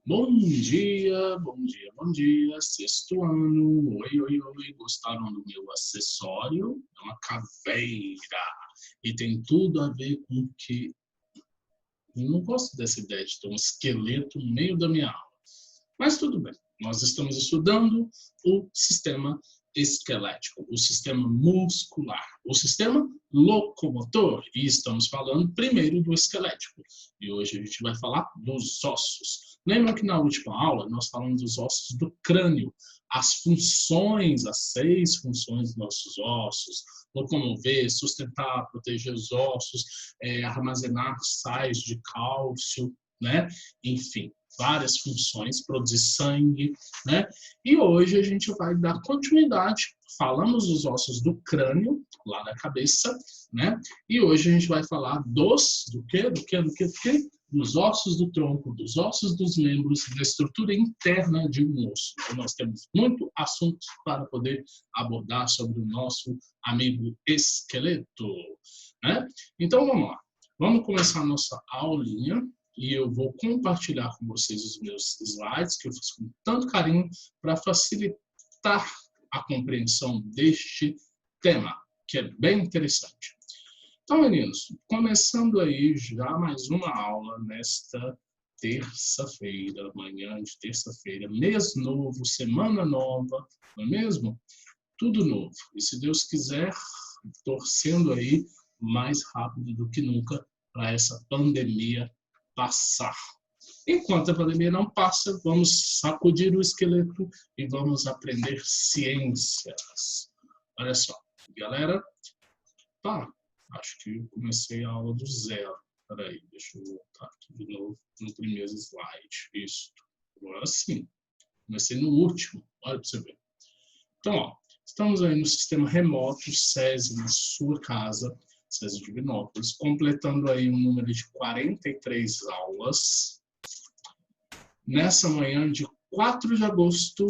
Bom dia, bom dia, bom dia, sexto ano, oi, oi, oi, gostaram do meu acessório? É uma caveira e tem tudo a ver com que eu não gosto dessa ideia de ter um esqueleto no meio da minha aula, mas tudo bem, nós estamos estudando o sistema esquelético, o sistema muscular, o sistema locomotor e estamos falando primeiro do esquelético e hoje a gente vai falar dos ossos. Lembra que na última aula nós falamos dos ossos do crânio, as funções, as 6 funções dos nossos ossos, locomover, sustentar, proteger os ossos, armazenar sais de cálcio, né? Enfim, várias funções, produzir sangue, né? E hoje a gente vai dar continuidade, falamos dos ossos do crânio, lá da cabeça, né? E hoje a gente vai falar do quê? Dos ossos do tronco, dos ossos dos membros, da estrutura interna de um osso. Então, nós temos muito assunto para poder abordar sobre o nosso amigo esqueleto, né? Então, vamos lá. Vamos começar a nossa aulinha e eu vou compartilhar com vocês os meus slides, que eu fiz com tanto carinho para facilitar a compreensão deste tema, que é bem interessante. Então, meninos, começando aí já mais uma aula nesta terça-feira, manhã de terça-feira, mês novo, semana nova, não é mesmo? Tudo novo. E se Deus quiser, torcendo aí mais rápido do que nunca para essa pandemia passar. Enquanto a pandemia não passa, vamos sacudir o esqueleto e vamos aprender ciências. Olha só, galera, tá, acho que eu comecei a aula do zero. Peraí, deixa eu voltar aqui de novo no primeiro slide. Isso, agora sim. Comecei no último, olha para você ver. Então, ó, estamos aí no sistema remoto SESI, na sua casa, SESI de Divinópolis, completando aí um número de 43 aulas, nessa manhã de 4 de agosto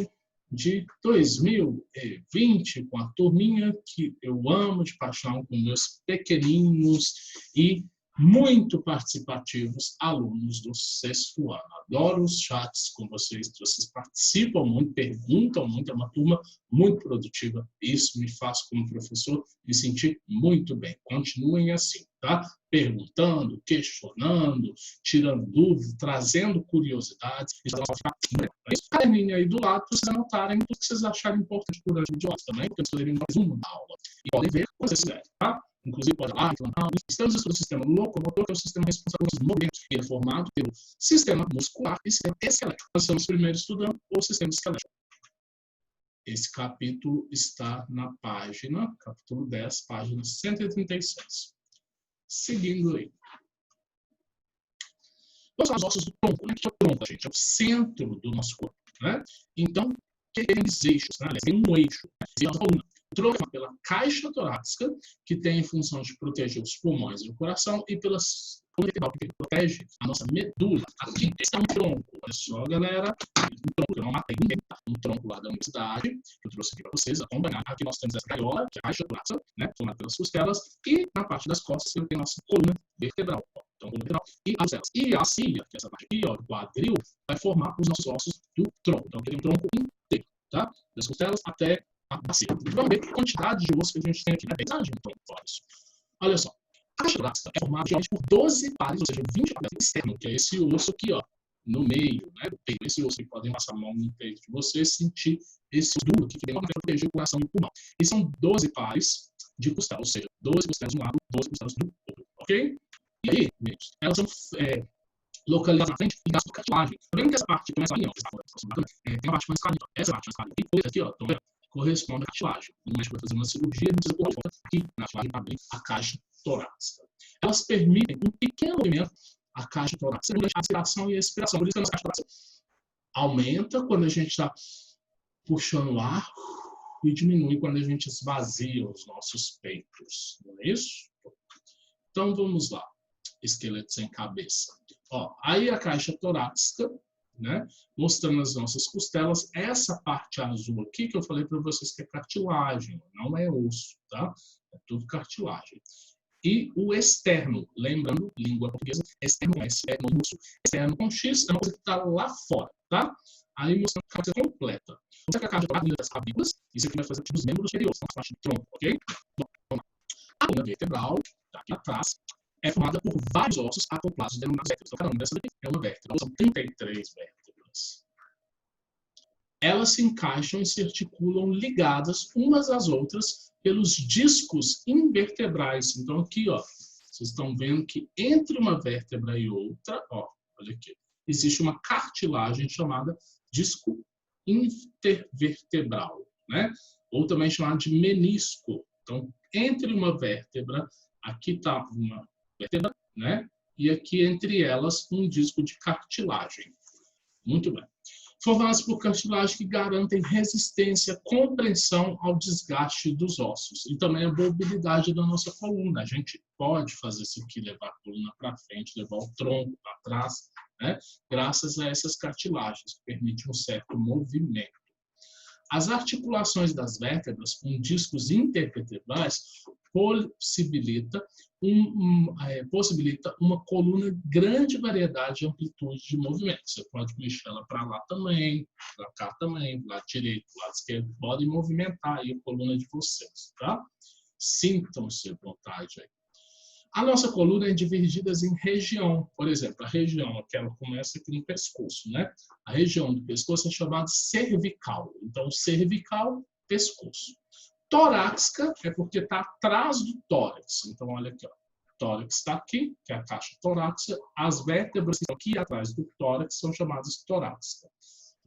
de 2020, com a turminha que eu amo de paixão, com meus pequeninos e muito participativos alunos do sexto ano. Adoro os chats com vocês, vocês participam muito, perguntam muito, é uma turma muito produtiva. Isso me faz, como professor, me sentir muito bem. Continuem assim, tá? Perguntando, questionando, tirando dúvidas, trazendo curiosidades. Esse caderninho aí do lado, para vocês anotarem tudo que vocês acharem importante durante o vídeo também, porque vocês poderiam mais uma da aula. E podem ver quando vocês quiserem, tá? Inclusive, pode ir lá, estamos estudando o sistema locomotor, que é o sistema responsável pelos movimentos, que é formado pelo sistema muscular e sistema esquelético. Nós estamos primeiro estudando o sistema esquelético. Esse capítulo está na página, capítulo 10, página 136. Seguindo aí. Vamos falar dos ossos do tronco, né? Que é o tronco, gente, é o centro do nosso corpo, né? Então, tem esses eixos, né? Tem um eixo, né? Tem uma coluna. O tronco é pela caixa torácica, que tem a função de proteger os pulmões e o coração, e pela coluna vertebral, que protege a nossa medula. Aqui está um tronco. Olha só, galera. Um tronco, eu não matei ninguém, tá? Um tronco lá da universidade, que eu trouxe aqui para vocês acompanhar. Aqui nós temos essa gaiola, que é a caixa torácica, né? Formada pelas costelas, e na parte das costas eu tenho a nossa coluna vertebral. Então, coluna vertebral e as costelas. E a cília, que é essa parte aqui, ó, do quadril, vai formar os nossos ossos do tronco. Então, aqui tem um tronco inteiro, tá? Das costelas até a bacia. Vamos ver a quantidade de osso que a gente tem aqui, né? Olha só, a caixa torácica é formada geralmente por 12 pares, ou seja, 20 pares externos, que é esse osso aqui, ó, no meio, né, do peito. Esse osso que podem passar a mão no peito de vocês, sentir esse duro aqui que vem para proteger o coração e o pulmão. E são 12 pares de costelas, ou seja, 12 costelas de um lado, 12 costelas do outro, ok? E aí, gente, elas são localizadas na frente e gastam cartilagem. Tá vendo que essa parte começa a linha, tem uma parte mais cálida. Essa parte mais cálida aqui, ó, estão vendo? Corresponde à cartilagem. O médico vai fazer uma cirurgia, não precisa pôr volta aqui na cartilagem para abrir a caixa torácica. Elas permitem um pequeno movimento a caixa torácica durante a aspiração e a expiração. Por isso que a nossa caixa torácica aumenta quando a gente está puxando o ar e diminui quando a gente esvazia os nossos peitos. Não é isso? Então, vamos lá. Esqueleto sem cabeça. Ó, aí a caixa torácica, né, mostrando as nossas costelas. Essa parte azul aqui que eu falei para vocês que é cartilagem, não é osso, tá? É tudo cartilagem. e o externo. Lembrando, língua portuguesa, externo com S, é no russo. Externo com X é uma coisa que está lá fora, tá? Aí mostrando a carta completa. Você quer a carta das clavículas, isso aqui vai fazer dos membros superiores, então a parte do tronco, ok? Bom, vamos lá. A coluna vertebral, tá aqui atrás, é formada por vários ossos acoplados denominados vértebras. Então, cada uma dessas aqui é uma vértebra. São 33 vértebras. Elas se encaixam e se articulam ligadas umas às outras pelos discos invertebrais. Então, aqui, ó, vocês estão vendo que entre uma vértebra e outra, ó, olha aqui, existe uma cartilagem chamada disco intervertebral, né? Ou também chamada de menisco. Então, entre uma vértebra, aqui está uma vértebra, né? E aqui entre elas um disco de cartilagem. Muito bem. Formadas por cartilagem que garantem resistência, compreensão ao desgaste dos ossos e também a mobilidade da nossa coluna. A gente pode fazer isso aqui, levar a coluna para frente, levar o tronco para trás, né? Graças a essas cartilagens, que permitem um certo movimento. As articulações das vértebras com discos intervertebrais possibilita uma coluna de grande variedade de amplitude de movimento. Você pode mexer ela para lá também, para cá também, para o lado direito, para o lado esquerdo. Pode movimentar aí a coluna de vocês, tá? Sintam-se à vontade aí. A nossa coluna é dividida em região. Por exemplo, a região que ela começa aqui no pescoço, né? A região do pescoço é chamada cervical. Então, cervical, pescoço. Torácica é porque está atrás do tórax. Então, olha aqui, ó. O tórax está aqui, que é a caixa torácica. As vértebras que estão aqui atrás do tórax são chamadas torácica.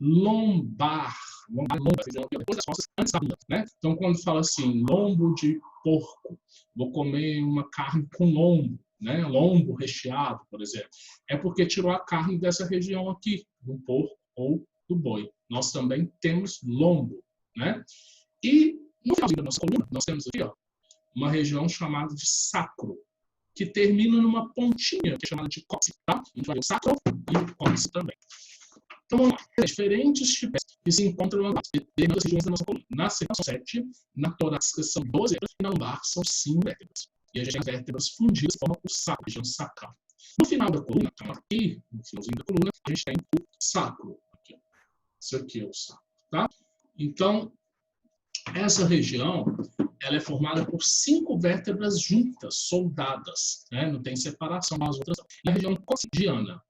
Lombar, depois das costas, antes da bunda, né? Então, quando fala assim, lombo de porco, vou comer uma carne com lombo, né? Lombo recheado, por exemplo, é porque tirou a carne dessa região aqui, do porco ou do boi. Nós também temos lombo, né? E no final da nossa coluna, nós temos aqui, ó, uma região chamada de sacro, que termina numa pontinha, que é chamada de cóccix, tá? A gente vai ver o sacro e o cóccix também. Então, vamos lá. Diferentes tipos que se encontram nas regiões da nossa coluna. Na cervical são 7, na torácica são 12 vértebras e na lombar são 5 vértebras. E a gente tem as vértebras fundidas formam o sacro, a região sacral. No final da coluna, então aqui, no finalzinho da coluna, a gente tem o sacro. Aqui. Isso aqui é o sacro, tá? Então, essa região, ela é formada por 5 vértebras juntas, soldadas, né? Não tem separação das outras. E a região coccidiana,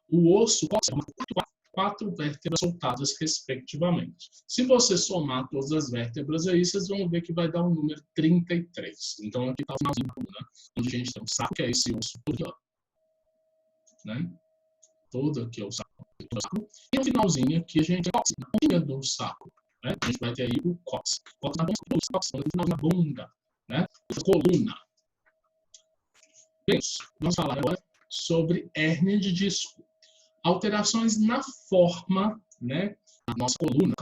o osso cóccix é 4 vértebras soltadas, respectivamente. Se você somar todas as vértebras aí, vocês vão ver que vai dar um número 33. Então, aqui está o finalzinho da coluna, onde a gente tem o sacro, que é esse osso todo aqui, ó. Né? Todo aqui é o sacro. E no finalzinho aqui, a gente tem o cóccix, na pontinha do sacro. Né? A gente vai ter aí o cóccix. O cóccix na ponta do cóccix, no final da bunda. Né? Coluna. Bem, vamos falar agora sobre hérnia de disco. Alterações na forma, né, da nossa coluna,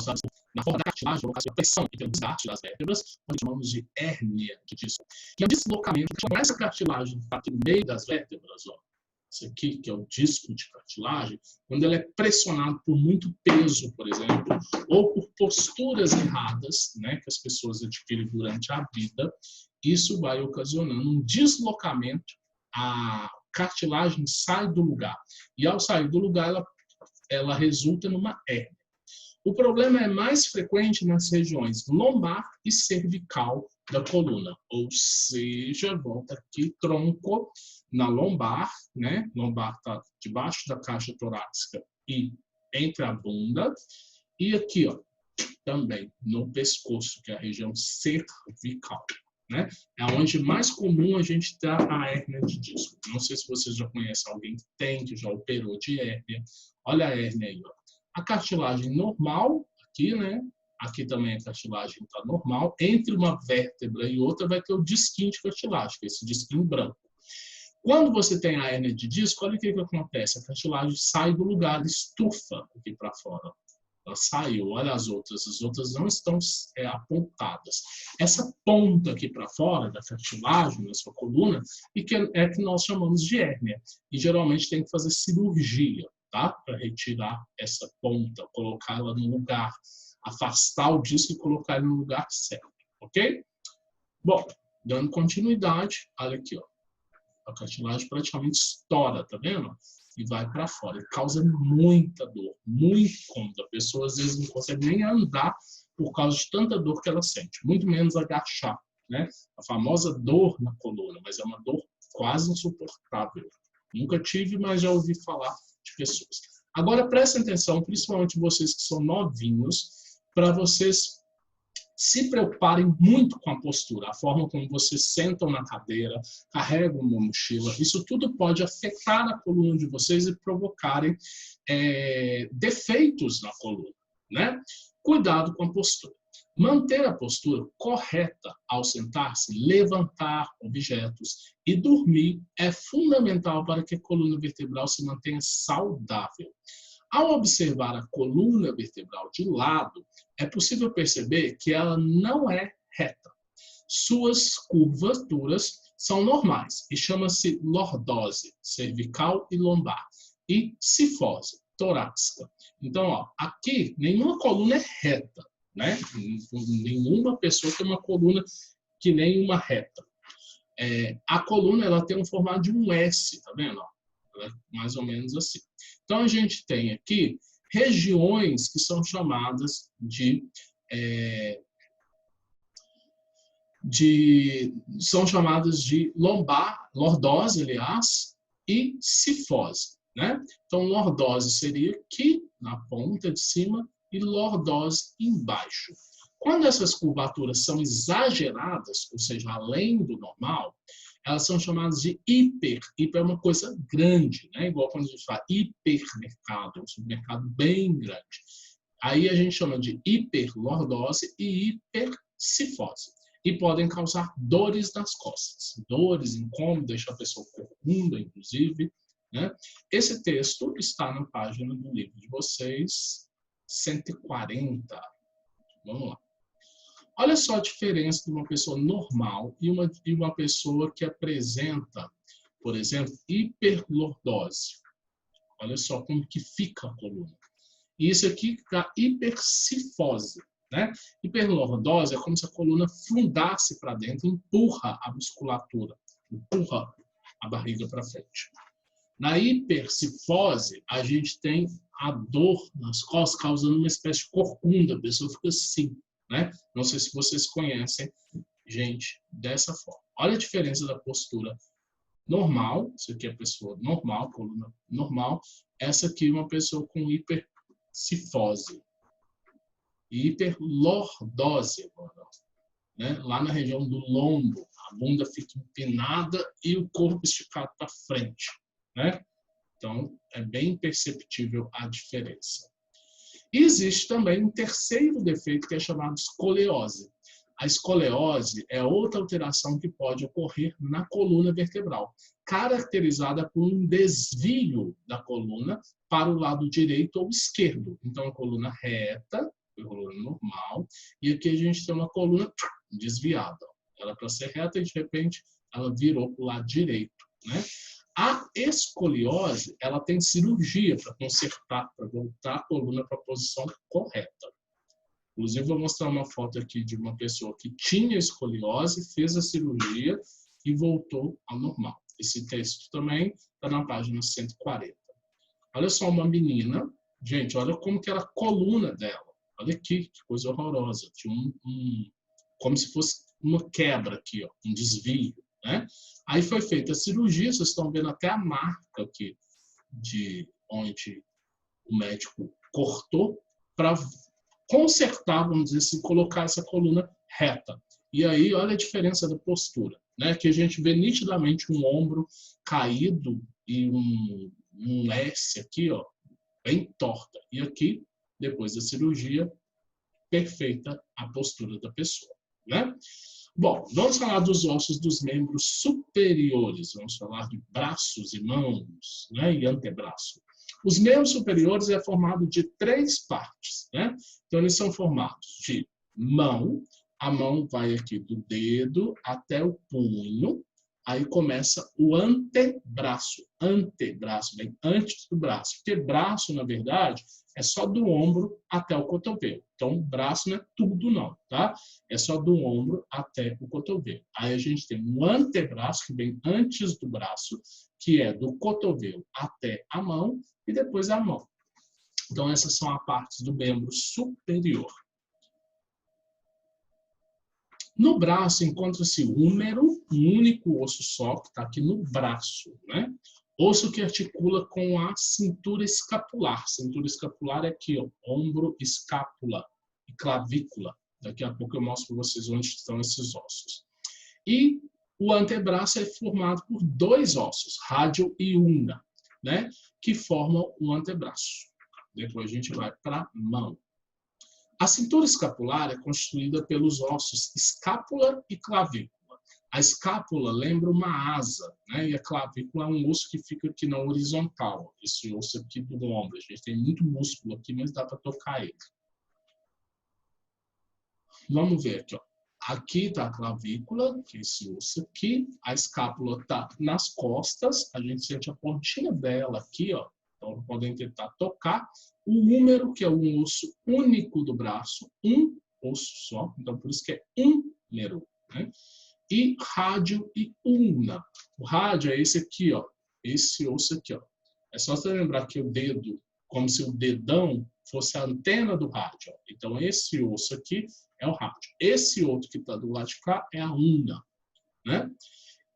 na forma da cartilagem, colocação da pressão e pelo desgaste das vértebras, nós chamamos de hérnia de disco. Que é um deslocamento, que essa cartilagem está aqui no meio das vértebras, ó, isso aqui, que é o disco de cartilagem, quando ele é pressionado por muito peso, por exemplo, ou por posturas erradas, né, que as pessoas adquirem durante a vida, isso vai ocasionando um deslocamento, a cartilagem sai do lugar. E ao sair do lugar, ela resulta numa hérnia. O problema é mais frequente nas regiões lombar e cervical da coluna. Ou seja, volta aqui, tronco na lombar, né? Lombar está debaixo da caixa torácica e entre a bunda. E aqui, ó, também no pescoço, que é a região cervical. Né? É onde mais comum a gente dá a hérnia de disco. Não sei se vocês já conhecem alguém que tem, que já operou de hérnia. Olha a hérnia aí. Ó. A cartilagem normal, aqui, né? Aqui também a cartilagem está normal. Entre uma vértebra e outra vai ter o disquinho de cartilagem, que é esse disquinho branco. Quando você tem a hérnia de disco, olha o que acontece. A cartilagem sai do lugar, estufa aqui para fora. Ela saiu, olha as outras não estão apontadas. Essa ponta aqui para fora da cartilagem, na sua coluna, e que é que nós chamamos de hérnia. E geralmente tem que fazer cirurgia, tá? Para retirar essa ponta, colocar ela no lugar, afastar o disco e colocar ele no lugar certo, ok? Bom, Dando continuidade, olha aqui, ó. A cartilagem praticamente estoura, tá vendo? E vai para fora. E causa muita dor, muito incômodo. A pessoa às vezes não consegue nem andar por causa de tanta dor que ela sente, muito menos agachar, né? A famosa dor na coluna, mas é uma dor quase insuportável. Nunca tive, mas já ouvi falar de pessoas. Agora prestem atenção, principalmente vocês que são novinhos, para vocês se preocuparem muito com a postura, a forma como vocês sentam na cadeira, carregam uma mochila. Isso tudo pode afetar a coluna de vocês e provocarem defeitos na coluna, né? Cuidado com a postura. Manter a postura correta ao sentar-se, levantar objetos e dormir é fundamental para que a coluna vertebral se mantenha saudável. Ao observar a coluna vertebral de lado, é possível perceber que ela não é reta. Suas curvaturas são normais e chama-se lordose, cervical e lombar, e cifose, torácica. Então, ó, aqui, nenhuma coluna é reta, né? Nenhuma pessoa tem uma coluna que nem uma reta. A coluna ela tem um formato de um S, tá vendo? Ela é mais ou menos assim. Então, a gente tem aqui regiões que são chamadas de lombar, lordose, aliás, e cifose, né? Então, lordose seria aqui, na ponta de cima, e lordose embaixo. Quando essas curvaturas são exageradas, ou seja, além do normal, elas são chamadas de hiper. Hiper é uma coisa grande, né? Igual quando a gente fala hipermercado, um supermercado bem grande. Aí a gente chama de hiperlordose e hipercifose. E podem causar dores nas costas. Dores, incômodo, deixa a pessoa corcunda, inclusive, né? Esse texto está na página do livro de vocês, 140. Vamos lá. Olha só a diferença de uma pessoa normal e uma pessoa que apresenta, por exemplo, hiperlordose. Olha só como que fica a coluna. E isso aqui é hipercifose, né? Hiperlordose é como se a coluna fundasse para dentro, empurra a musculatura, empurra a barriga para frente. Na hipercifose, a gente tem a dor nas costas causando uma espécie de corcunda, a pessoa fica assim, né? Não sei se vocês conhecem gente dessa forma. Olha a diferença da postura normal, isso aqui é a pessoa normal, coluna normal, essa aqui é uma pessoa com hipercifose. Hiperlordose, né? Lá na região do lombo, a bunda fica empinada e o corpo esticado para frente, né? Então, é bem perceptível a diferença. E existe também um terceiro defeito que é chamado escoliose. A escoliose é outra alteração que pode ocorrer na coluna vertebral, caracterizada por um desvio da coluna para o lado direito ou esquerdo. Então, a coluna reta, a coluna normal, e aqui a gente tem uma coluna desviada. Ela para ser reta e de repente ela virou para o lado direito, né? A escoliose, ela tem cirurgia para consertar, para voltar a coluna para a posição correta. Inclusive, vou mostrar uma foto aqui de uma pessoa que tinha escoliose, fez a cirurgia e voltou ao normal. Esse texto também está na página 140. Olha só uma menina. Gente, olha como que era a coluna dela. Olha aqui, que coisa horrorosa. Tinha como se fosse uma quebra aqui, ó, um desvio, né? Aí foi feita a cirurgia, vocês estão vendo até a marca aqui de onde o médico cortou para consertar, vamos dizer assim, colocar essa coluna reta. E aí, olha a diferença da postura, né? Que a gente vê nitidamente um ombro caído e um S aqui, ó, bem torta. E aqui, depois da cirurgia, perfeita a postura da pessoa, né? Bom, vamos falar dos ossos dos membros superiores. Vamos falar de braços e mãos, né? E antebraço. Os membros superiores é formado de 3 partes, né? Então, eles são formados de mão. A mão vai aqui do dedo até o punho. Aí começa o antebraço. Antebraço, vem antes do braço. Porque braço, na verdade, é só do ombro até o cotovelo. Então, braço não é tudo não, tá? É só do ombro até o cotovelo. Aí a gente tem um antebraço, que vem antes do braço, que é do cotovelo até a mão, e depois a mão. Então, essas são as partes do membro superior. No braço encontra-se o húmero, um único osso só, que está aqui no braço, né? Osso que articula com a cintura escapular. Cintura escapular é aqui, ó, ombro, escápula e clavícula. Daqui a pouco eu mostro para vocês onde estão esses ossos. E o antebraço é formado por dois ossos, rádio e ulna, né? Que formam o antebraço. Depois a gente vai para a mão. A cintura escapular é constituída pelos ossos escápula e clavícula. A escápula lembra uma asa, né? E a clavícula é um osso que fica aqui na horizontal. Esse osso aqui do ombro. A gente tem muito músculo aqui, mas dá para tocar ele. Vamos ver aqui, ó. Aqui está a clavícula, que é esse osso aqui. A escápula está nas costas. A gente sente a pontinha dela aqui, ó. Então, podem tentar tocar. O húmero, que é um osso único do braço, um osso só, então por isso que é húmero, né? E rádio e ulna. O rádio é esse aqui, ó, esse osso aqui, ó. É só você lembrar que o dedo, como se o dedão fosse a antena do rádio. Ó. Então esse osso aqui é o rádio. Esse outro que está do lado de cá é a ulna, né?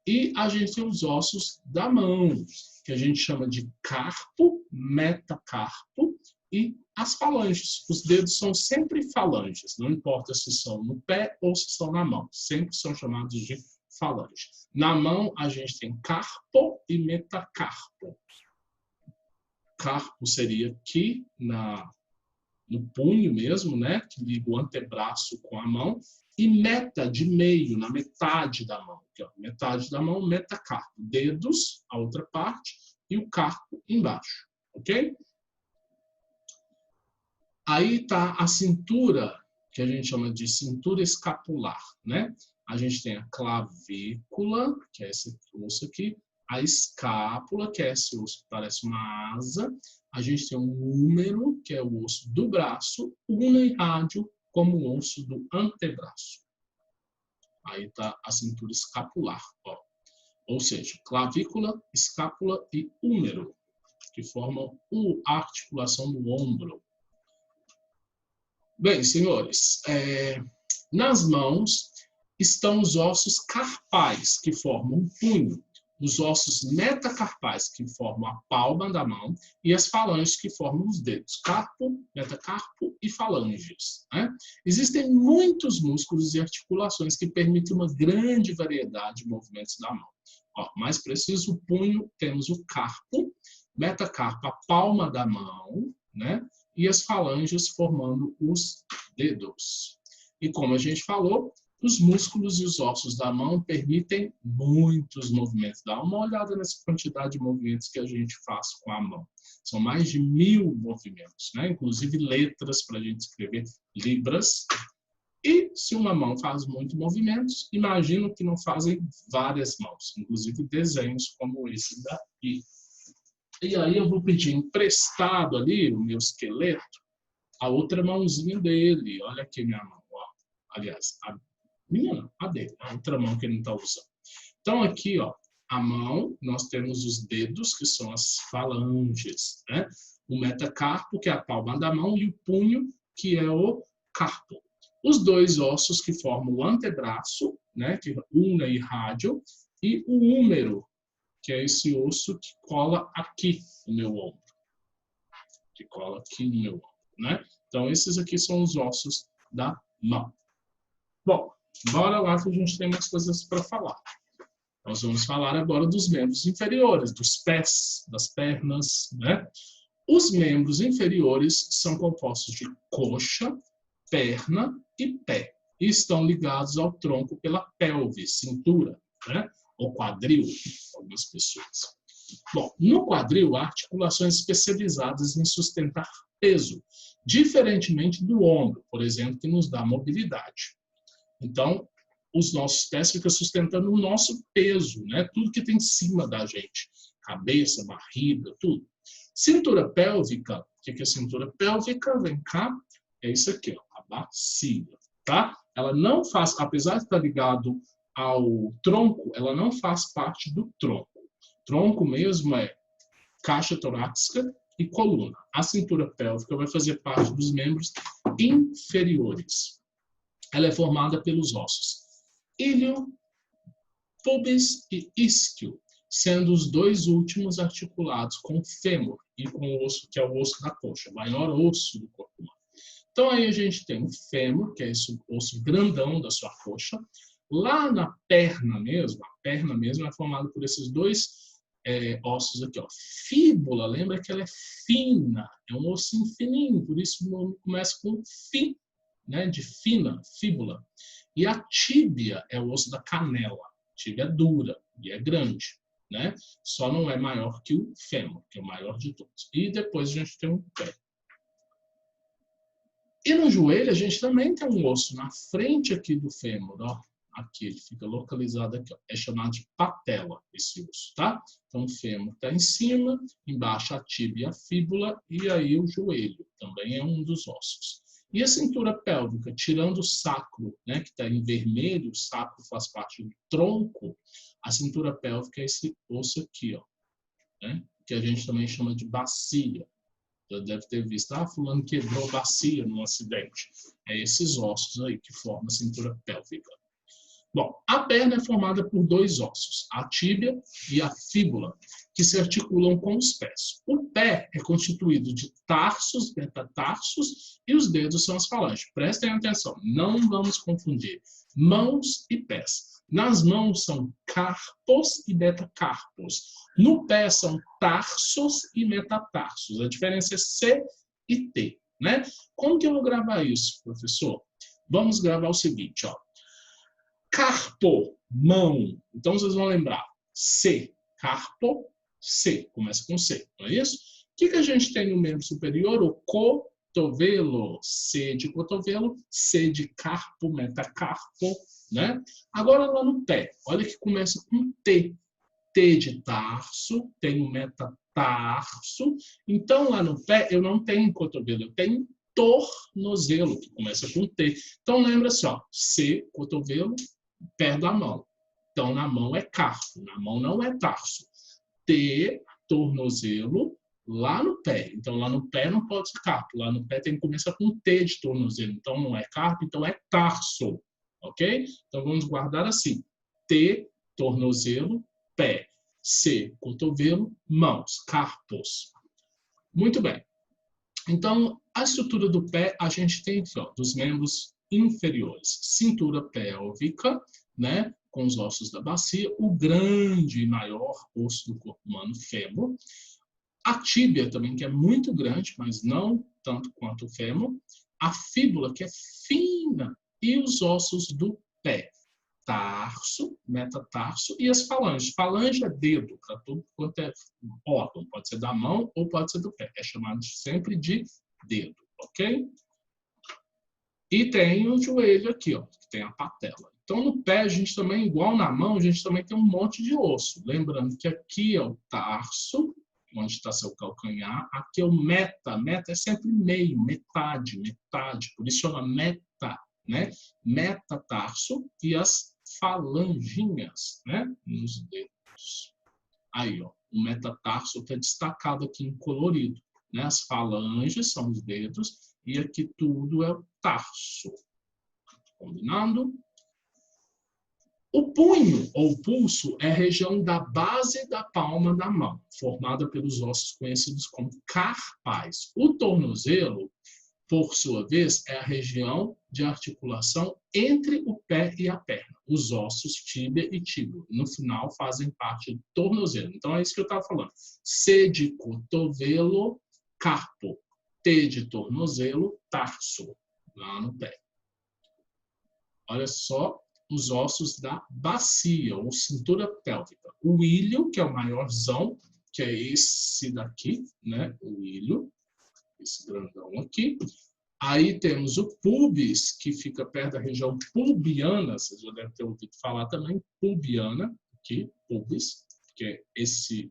E a gente tem os ossos da mão, que a gente chama de carpo, metacarpo e as falanges. Os dedos são sempre falanges, não importa se são no pé ou se são na mão, sempre são chamados de falange. Na mão, a gente tem carpo e metacarpo. Carpo seria aqui no punho mesmo, né, que liga o antebraço com a mão, e meta, de meio, na metade da mão. Aqui, ó, metade da mão, metacarpo. Dedos, a outra parte, e o carpo embaixo, ok? Aí está a cintura, que a gente chama de cintura escapular, né? A gente tem a clavícula, que é esse osso aqui, a escápula, que é esse osso que parece uma asa, a gente tem um húmero, que é o osso do braço, ulna e rádio, como o osso do antebraço. Aí está a cintura escapular, ó. Ou seja, clavícula, escápula e húmero, que formam a articulação do ombro. Bem, senhores, nas mãos estão os ossos carpais, que formam um punho, os ossos metacarpais, que formam a palma da mão, e as falanges, que formam os dedos, carpo, metacarpo e falanges, né? Existem muitos músculos e articulações que permitem uma grande variedade de movimentos da mão. Ó, mais preciso, o punho, temos o carpo, metacarpo, a palma da mão, né? E as falanges formando os dedos. E como a gente falou, os músculos e os ossos da mão permitem muitos movimentos. Dá uma olhada nessa quantidade de movimentos que a gente faz com a mão. São mais de 1000 movimentos, né? Inclusive letras para a gente escrever, libras. E se uma mão faz muitos movimentos, imagino que não fazem várias mãos, inclusive desenhos como esse daqui. E aí eu vou pedir emprestado ali o meu esqueleto, a outra mãozinha dele. Olha aqui minha mão, ó. Aliás, a minha não, a dele, a outra mão que ele não está usando. Então aqui, ó, a mão, nós temos os dedos, que são as falanges, né? O metacarpo, que é a palma da mão, e o punho, que é o carpo. Os dois ossos que formam o antebraço, né? Que é ulna e rádio, e o húmero, que é esse osso que cola aqui no meu ombro. Que cola aqui no meu ombro, né? Então, esses aqui são os ossos da mão. Bom, bora lá que a gente tem mais coisas para falar. Nós vamos falar agora dos membros inferiores, dos pés, das pernas, né? Os membros inferiores são compostos de coxa, perna e pé. E estão ligados ao tronco pela pelve, cintura, né? Ou quadril, algumas pessoas. Bom, no quadril há articulações especializadas em sustentar peso, diferentemente do ombro, por exemplo, que nos dá mobilidade. Então, os nossos pés ficam sustentando o nosso peso, né? Tudo que tem em cima da gente. Cabeça, barriga, tudo. Cintura pélvica, o que é cintura pélvica? Vem cá, é isso aqui, ó, a bacia, tá? Ela não faz, apesar de estar ligado ao tronco, ela não faz parte do tronco. Tronco mesmo é caixa torácica e coluna. A cintura pélvica vai fazer parte dos membros inferiores. Ela é formada pelos ossos íleo, pubis e isquio, sendo os dois últimos articulados com o fêmur e com o osso, que é o osso da coxa, o maior osso do corpo humano. Então aí a gente tem o fêmur, que é esse osso grandão da sua coxa. Lá na perna mesmo, a perna mesmo é formada por esses dois ossos aqui, ó. Fíbula, lembra que ela é fina, é um ossinho fininho, por isso o nome começa com fi, né, de fina, fíbula. E a tíbia é o osso da canela. A tíbia é dura e é grande, né? Só não é maior que o fêmur, que é o maior de todos. E depois a gente tem o pé. E no joelho a gente também tem um osso na frente aqui do fêmur, ó. Aqui, ele fica localizado aqui, ó. É chamado de patela, esse osso, tá? Então, o fêmur está em cima, embaixo a tíbia e a fíbula, e aí o joelho também é um dos ossos. E a cintura pélvica, tirando o sacro, né, que está em vermelho, o sacro faz parte do tronco, a cintura pélvica é esse osso aqui, ó, né, que a gente também chama de bacia. Já deve ter visto, fulano quebrou bacia num acidente. É esses ossos aí que formam a cintura pélvica. Bom, a perna é formada por dois ossos, a tíbia e a fíbula, que se articulam com os pés. O pé é constituído de tarsos, metatarsos, e os dedos são as falanges. Prestem atenção, não vamos confundir mãos e pés. Nas mãos são carpos e metacarpos. No pé são tarsos e metatarsos. A diferença é C e T, né? Como que eu vou gravar isso, professor? Vamos gravar o seguinte, ó. Carpo, mão. Então, vocês vão lembrar. C, carpo, C. Começa com C, não é isso? O que a gente tem no membro superior? O cotovelo. C de cotovelo, C de carpo, metacarpo, né? Agora, lá no pé. Olha que começa com T. T de tarso, tenho metatarso. Então, lá no pé, eu não tenho cotovelo, eu tenho tornozelo, que começa com T. Então, lembra-se, ó. C, cotovelo, pé da mão. Então, na mão é carpo, na mão não é tarso. T, tornozelo, lá no pé. Então, lá no pé não pode ser carpo. Lá no pé tem que começar com T de tornozelo. Então, não é carpo, então é tarso. Ok? Então, vamos guardar assim. T, tornozelo, pé. C, cotovelo, mãos, carpos. Muito bem. Então, a estrutura do pé, a gente tem aqui, ó, dos membros inferiores. Cintura pélvica, né, com os ossos da bacia, o grande e maior osso do corpo humano, fêmur. A tíbia também, que é muito grande, mas não tanto quanto o fêmur. A fíbula, que é fina. E os ossos do pé. Tarso, metatarso e as falanges. Falange é dedo, para tudo quanto é órgão. Pode ser da mão ou pode ser do pé. É chamado sempre de dedo, ok? E tem o joelho aqui, ó, que tem a patela. Então, no pé, a gente também, igual na mão, a gente também tem um monte de osso. Lembrando que aqui é o tarso, onde está seu calcanhar. Aqui é o meta. Meta é sempre meio, metade, metade. Por isso chama meta, né? Metatarso e as falanginhas, né? Nos dedos. Aí, ó, o metatarso está destacado aqui em colorido, né? As falanges são os dedos e aqui tudo é o tarso. Combinado? O punho ou pulso é a região da base da palma da mão, formada pelos ossos conhecidos como carpais. O tornozelo, por sua vez, é a região de articulação entre o pé e a perna. Os ossos tíbia e tíbio, no final, fazem parte do tornozelo. Então, é isso que eu estava falando. C de cotovelo, carpo. T de tornozelo, tarso, lá no pé. Olha só os ossos da bacia, ou cintura pélvica. O ilho, que é o maiorzão, que é esse daqui, né? O ilho, esse grandão aqui. Aí temos o pubis, que fica perto da região pubiana, vocês já devem ter ouvido falar também, pubiana, aqui, pubis, que é esse,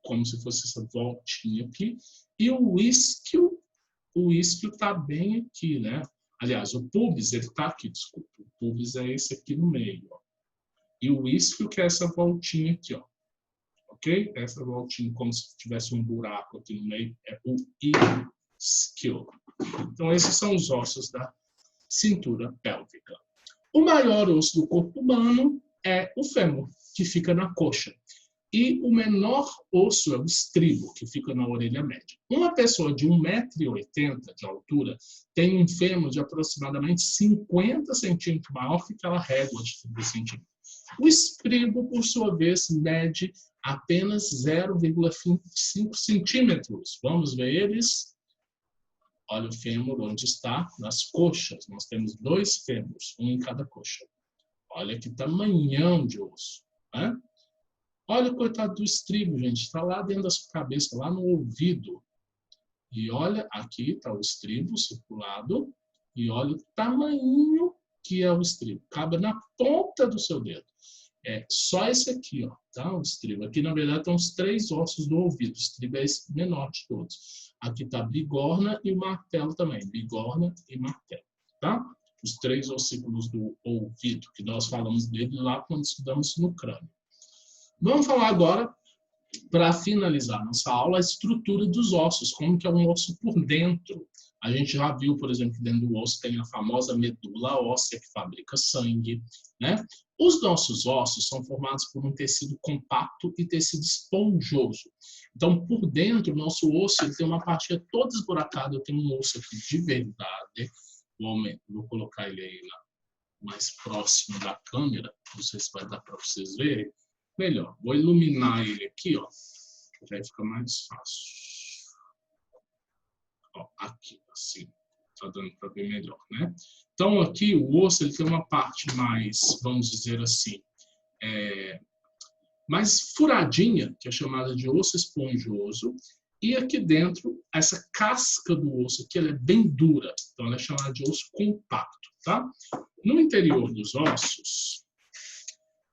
como se fosse essa voltinha aqui. E o isquio está bem aqui, né? Aliás, o pubis, ele está aqui, desculpa. O pubis é esse aqui no meio, ó. E o isquio, que é essa voltinha aqui, ó. Ok? Essa voltinha, como se tivesse um buraco aqui no meio, é o isquio. Então, esses são os ossos da cintura pélvica. O maior osso do corpo humano é o fêmur, que fica na coxa. E o menor osso é o estribo, que fica na orelha média. Uma pessoa de 1,80 m de altura tem um fêmur de aproximadamente 50 centímetros maior que aquela régua de 30 centímetros. O estribo, por sua vez, mede apenas 0,25 centímetros. Vamos ver eles? Olha o fêmur onde está, nas coxas. Nós temos 2 fêmurs, um em cada coxa. Olha que tamanhão de osso, né? Olha o coitado do estribo, gente. Está lá dentro da sua cabeça, lá no ouvido. E olha, aqui está o estribo circulado. E olha o tamanho que é o estribo. Cabe na ponta do seu dedo. É só esse aqui, ó, tá? O estribo. Aqui, na verdade, estão os 3 ossos do ouvido. O estribo é esse menor de todos. Aqui está a bigorna e o martelo também. Bigorna e martelo, tá? Os 3 ossículos do ouvido, que nós falamos dele lá quando estudamos no crânio. Vamos falar agora, para finalizar nossa aula, a estrutura dos ossos, como que é um osso por dentro. A gente já viu, por exemplo, que dentro do osso tem a famosa medula óssea, que fabrica sangue, né? Os nossos ossos são formados por um tecido compacto e tecido esponjoso. Então, por dentro, o nosso osso ele tem uma parte toda esburacada. Eu tenho um osso aqui de verdade. Vou colocar ele aí mais próximo da câmera. Não sei se vai dar para vocês verem. Melhor, vou iluminar ele aqui, ó. Já fica mais fácil. Ó, aqui, assim. Tá dando para ver melhor, né? Então, aqui, o osso ele tem uma parte mais, vamos dizer assim, mais furadinha, que é chamada de osso esponjoso. E aqui dentro, essa casca do osso aqui, ela é bem dura. Então, ela é chamada de osso compacto, tá? No interior dos ossos,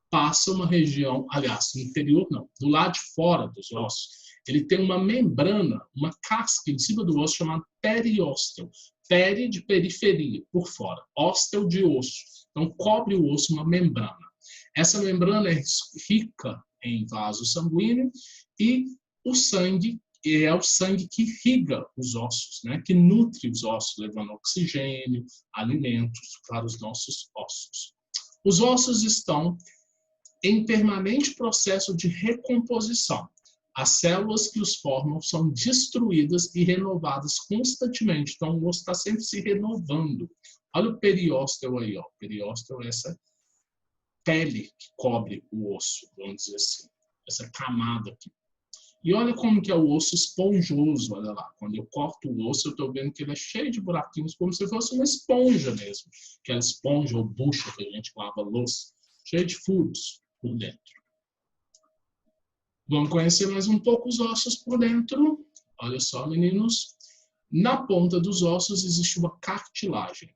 passa uma região, aliás, no interior não, do lado de fora dos ossos, ele tem uma membrana, uma casca em cima do osso chamada periósteo. Peri de periferia, por fora. Ósteo de osso. Então, cobre o osso uma membrana. Essa membrana é rica em vaso sanguíneo e o sangue é o sangue que irriga os ossos, né? Que nutre os ossos, levando oxigênio, alimentos para os nossos ossos. Os ossos estão em permanente processo de recomposição. As células que os formam são destruídas e renovadas constantemente. Então, o osso está sempre se renovando. Olha o periósteo aí, ó. O periósteo é essa pele que cobre o osso, vamos dizer assim. Essa camada aqui. E olha como que é o osso esponjoso, olha lá. Quando eu corto o osso, eu estou vendo que ele é cheio de buraquinhos, como se fosse uma esponja mesmo. Aquela esponja ou bucha que a gente lava louça. Cheio de furos por dentro. Vamos conhecer mais um pouco os ossos por dentro. Olha só, meninos. Na ponta dos ossos existe uma cartilagem.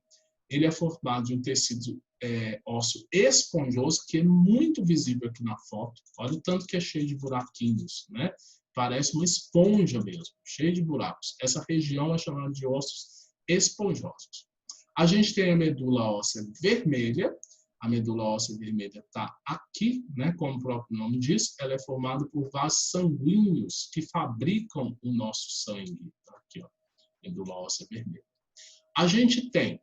Ele é formado de um tecido ósseo esponjoso, que é muito visível aqui na foto. Olha o tanto que é cheio de buraquinhos, né? Parece uma esponja mesmo, cheio de buracos. Essa região é chamada de ossos esponjosos. A gente tem a medula óssea vermelha. A medula óssea vermelha está aqui, né? Como o próprio nome diz, ela é formada por vasos sanguíneos que fabricam o nosso sangue. Tá aqui, ó, medula óssea vermelha. A gente tem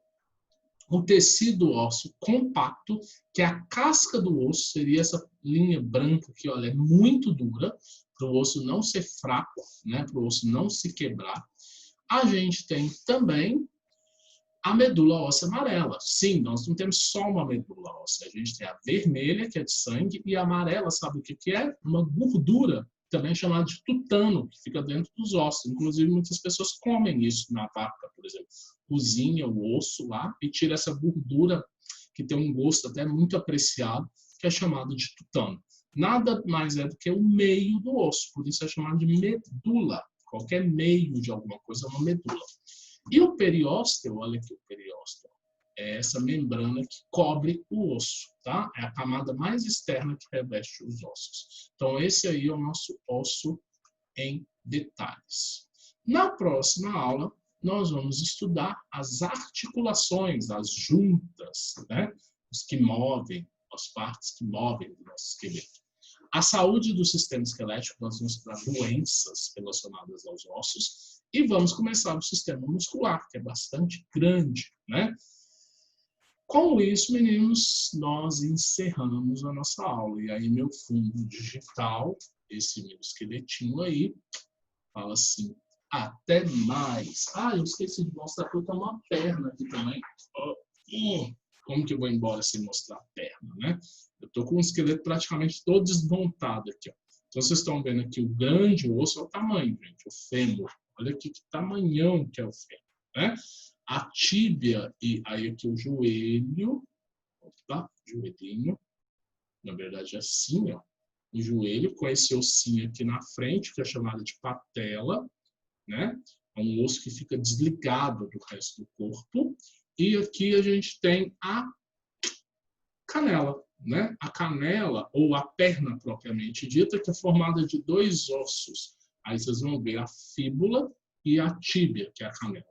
o tecido ósseo compacto, que é a casca do osso, seria essa linha branca aqui, olha, é muito dura, para o osso não ser fraco, né? Para o osso não se quebrar. A gente tem também a medula óssea amarela. Sim, nós não temos só uma medula óssea. A gente tem a vermelha, que é de sangue, e a amarela, sabe o que é? Uma gordura, também chamada de tutano, que fica dentro dos ossos. Inclusive, muitas pessoas comem isso na vaca, por exemplo. Cozinha o osso lá e tira essa gordura, que tem um gosto até muito apreciado, que é chamado de tutano. Nada mais é do que o meio do osso, por isso é chamado de medula. Qualquer meio de alguma coisa é uma medula. E o periósteo, olha aqui o periósteo, é essa membrana que cobre o osso, tá? É a camada mais externa que reveste os ossos. Então, esse aí é o nosso osso em detalhes. Na próxima aula, nós vamos estudar as articulações, as juntas, né? Os que movem, as partes que movem o nosso esqueleto. A saúde do sistema esquelético, nós vamos estudar doenças relacionadas aos ossos e vamos começar do sistema muscular, que é bastante grande, né? Com isso, meninos, nós encerramos a nossa aula. E aí, meu fundo digital, esse meu esqueletinho aí, fala assim, até mais. Ah, eu esqueci de mostrar que eu tenho uma perna aqui também. Como que eu vou embora sem mostrar a perna, né? Eu tô com o esqueleto praticamente todo desmontado aqui, ó. Então, vocês estão vendo aqui o grande osso é o tamanho, gente, o fêmur. Olha aqui que tamanhão que é o fêmur, né? A tíbia e aí aqui o joelho, opa, joelhinho, na verdade é assim, ó, o joelho com esse ossinho aqui na frente, que é chamado de patela, né? É um osso que fica desligado do resto do corpo. E aqui a gente tem a canela, né? A canela, ou a perna propriamente dita, que é formada de dois ossos. Aí vocês vão ver a fíbula e a tíbia, que é a canela.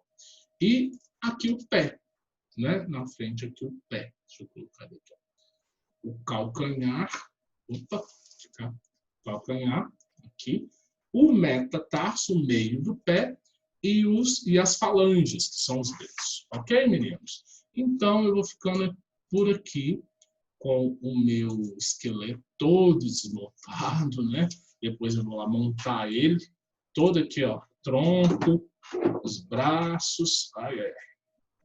E aqui o pé, né? Na frente aqui o pé. Deixa eu colocar aqui. O calcanhar, opa, calcanhar, aqui. O metatarso, o meio do pé, e as falanges, que são os dedos. Ok, meninos? Então, eu vou ficando por aqui com o meu esqueleto todo desmontado, né? Depois eu vou lá montar ele, todo aqui, ó, tronco, os braços, ai,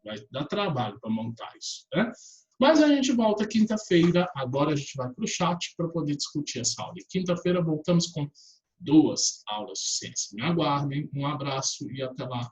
vai dar trabalho para montar isso, né? Mas a gente volta quinta-feira, agora a gente vai para o chat para poder discutir essa aula. E quinta-feira voltamos com 2 aulas de ciência. Me aguardem, um abraço e até lá.